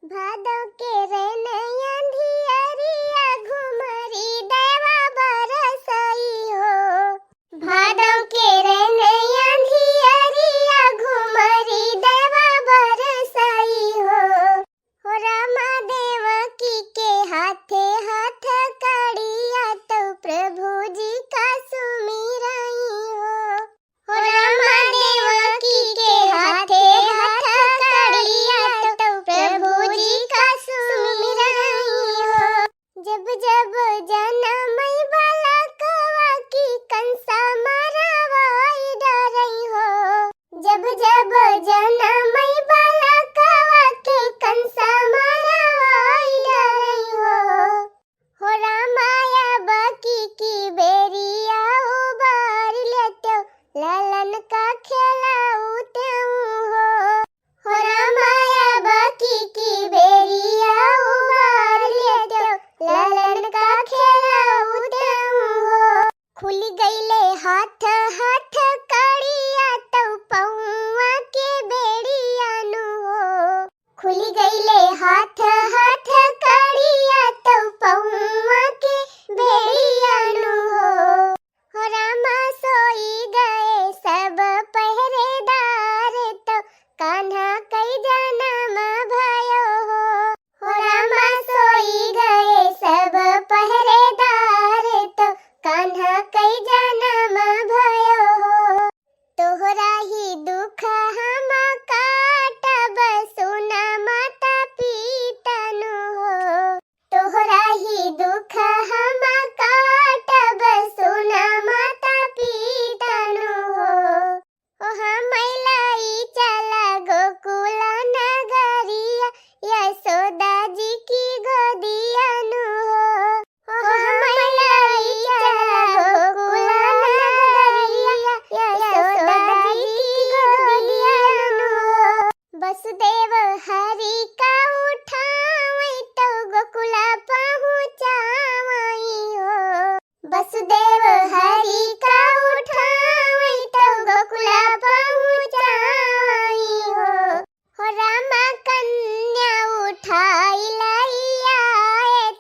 भादव के रैनया धियरिया घुमरी देवा बरसई हो। भादव के रैनया धियरिया घुमरी देवा बरसई हो। हो रामा देवकी के हाथे हाथ कड़िया तो प्रभु जी का सुमिरई हो। हो रामा देवकी के हाथे हाथ कड़िया तो प्रभु जी का सुमिरई हो। जब जब जनमई बालकवा की कंसा मरवाई डरई हो। जब जब जनमई बालकवा की कंसा मरवाई डरई हो। हो रामाया बकी की बेरिया उबार लेते ललन का खेलाऊते हो। हो रामाया बकी की बेरिया उबार लेते ललन का खेलाऊते हो। खुल गईले हाथ हाथ कड़िया तो पौवा के बेड़िया नु हो। खुल गईले हाथ हाथ कड़िया तो पौवा के बेड़िया नु हो। हो रामा सोई गए सब पहरेदार तो कान्हा कई जन्म भयो हो। हो रामा सोई गए सब पहरेदार तो कान्हा कई जन्म भयो हो। तोहरा ही दुख हम काटब सुना माता पिता नु हो। तोहरा ही दुख हम काटब सुना माता पिता नु हो। ओ हमलाई चला गोकुल नगरिया यशोदा जी की गोदिया नु हो। ओ हमलाई चला गोकुल नगरिया यशोदा जी की गोदिया नु हो। वसुदेव हरि का उठावई तो गोकुला पहुँचावई हो। वसुदेव हरि का उठावई तो गोकुला पहुँचावई हो। हो रामा कन्या उठाई लैया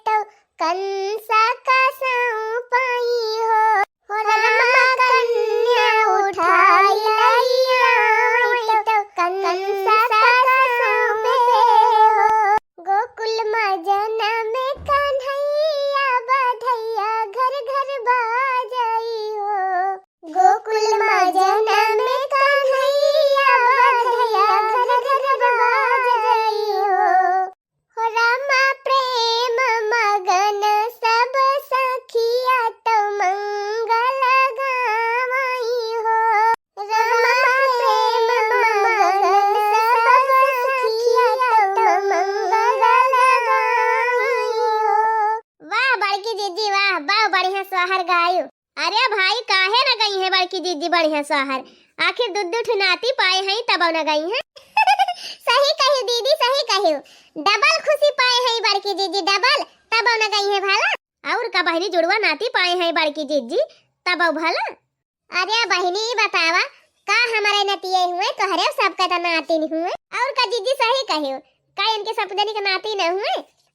तो कंसा का सौंपई हो। हो रामा कन्या उठाई लैया तो कंसा का सौंपे हो। गोकुल में जनम कन्हैया बधैया घर घर बाजई हो। गोकुल में जनम कन्हैया बधैया घर घर बाजई हो। हो रामा प्रेम मगन सब सखिया तो मंगल गावई हो। रामा प्रेम मगन सब सखिया तो मंगल गावई हो। वाह बड़की दीदी वाह वाह बढ़िया सोहर गायो। अरे भाई काहे न गई है बड़की दीदी बढ़िया सोहर। आखिर दुद्दू ठुनाती पाए हैं तब न गई है। सही कही दीदी सही कही। डबल खुशी पाए हैं बड़की दीदी डबल तब न गई है भला। और का बहनी जुड़वा नाती पाए हैं बड़की दीदी तब भला। अरे बहनी बतावा का हमारे नतिये हुए तोहरे सबका तो नाती नहीं हुए। और का दीदी सही कही का इनके सब जनी के नाती न हुए।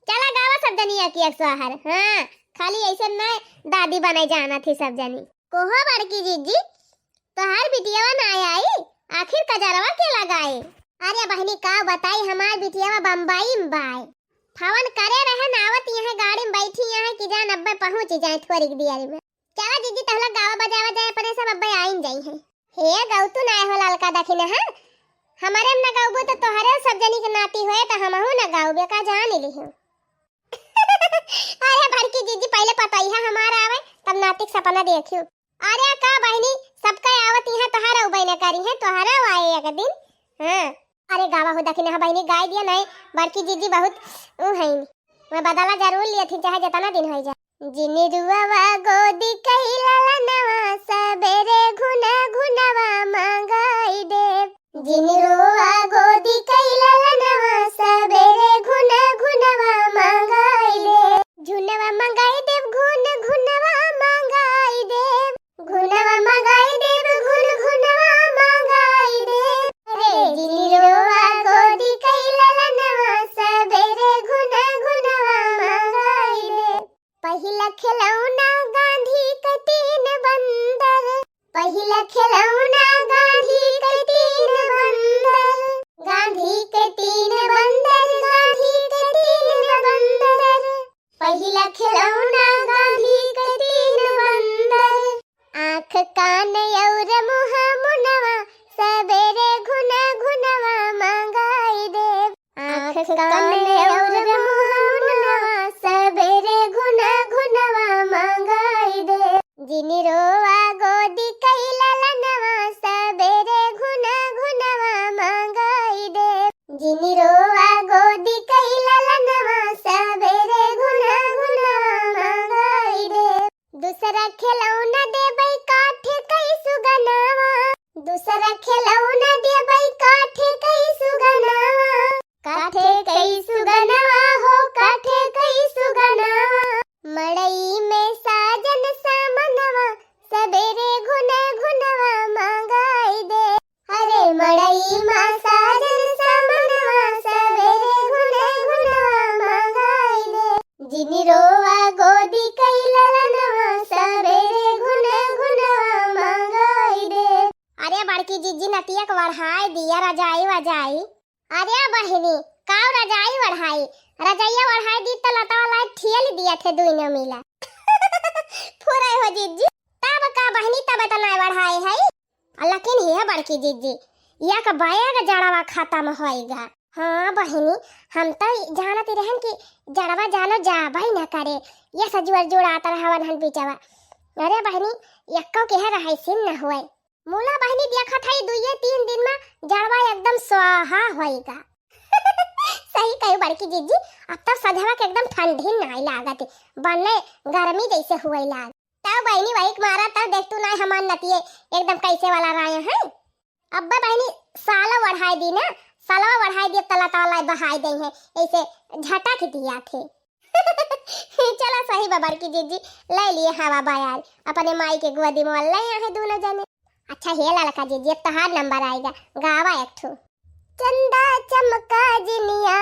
चला गावा सब जनी की एक सोहर। हाँ खाली ऐसे न दादी बनाई जाना थी सब जनी। कोहो बड़की दीदी तोहार बिटियावा ना आई आखिर कजरवा के लगाए। अरे बहनी का बताई हमार बिटियावा बम्बई में बाय फवन करे रहे नावत यहाँ गाड़ी में बैठी यहाँ कि जान अब्बे पहुंच जाए थोड़ी देर में। चला दीदी तहला गावा बजावा जाए अपने सब अब्बे आइन जाई है। हे गौतू ना हो ललका दखिन है हमारे में न गाउबो तो तोहरे सब जनी के नाती होए तो हमहू न गाउबे का जान ली हूं। अरे बड़की दीदी पहले पता ही है हमारा आवे तब नातिक सपना देखियो। अरे का बहनी सबका आवत यहाँ तोहरा उबई न करी है तोहरा आए एक दिन। हां अरे गावा हो दखिन है बहनी गाय दिया नहीं बड़की दीदी बहुत है मैं बदला जरूर लिए थी चाहे जितना दिन हो जाए। जिनी रुवा गोदी कही ललनवा सबेरे घुना घुनवा मंगाई दे। जिनी रुवा गोदी कही ललनवा सबेरे घुना घुनवा मंगाई दे। झुनवा मंगाई देव घुन घुनवा मंगाई देव। घुनवा मंगाई देव घुन घुनवा मंगाई देव। रे जिनी रुवा गोदी कही ललनवा सबेरे काने और मुहनवा सबेरे घुना घुनवा मांगाई दे जिनी रोवा गोदी कैला लनवा सबेरे घुना घुनवा मांगाई दे जिनी रोवा गोदी कैला लनवा सबेरे घुना घुनवा मांगाई दे दूसरा खिलौना दे बई काठे कई सुगनावा दूसरा खिलौना दे बई काठे कई सुगनावा काठे कई सुगनावा हो काठे कई सुगनावा मड़ई में साजन सामनवा सबेरे घुना घुनवा मांगाई दे अरे मड़ई में साजन सामनवा सबेरे घुना घुनवा मांगाई दे जिनी रोवा गोदी कैला लनवा सबेरे घुना घुनवा मांगाई दे अरे बड़की जीजी नतिया को बढ़ाई दिया रजाई वजाई अरे बहिनी काव रजाई बढ़ाई रजाइया बढ़ाई दी तो लता वाला ठियल दिया थे दुई न मिला पूरा हो जीजी तब का बहिनी तब तो नहीं बढ़ाई है लेकिन ये बड़की जीजी या का बाया का जड़वा खाता में होएगा हाँ बहिनी हम तो जानत रहन कि जड़वा जानो जा भाई न करे ये सजुवर जोड़ाता रहवन हन पीछवा अरे बहिनी यक्को के रहाई सिन न होए मोला बहिनी देखा था दुइये 3 दिन में जड़वा एकदम स्वाहा होएगा सही कही बड़की जीजी अब तो सधवा के एकदम ठंडी नहीं लागत बनने गर्मी जैसे हुए लाग तब बहिनी वही मारा तब देख तू नहीं हमान नतिये एकदम कैसे वाला राय है अब्बा बहिनी साला बढ़ाई दी ना साला बढ़ाई दिए तला तला बहाई दे है ऐसे झटक दिया थे चला सही बाबर की जीजी ले लिए हवा बायार अपने माई के गोदी में ले आए दोनों जने अच्छा हे लड़का जीजी अब तो हार नंबर आएगा गावा एक ठो चंदा चमका जिनिया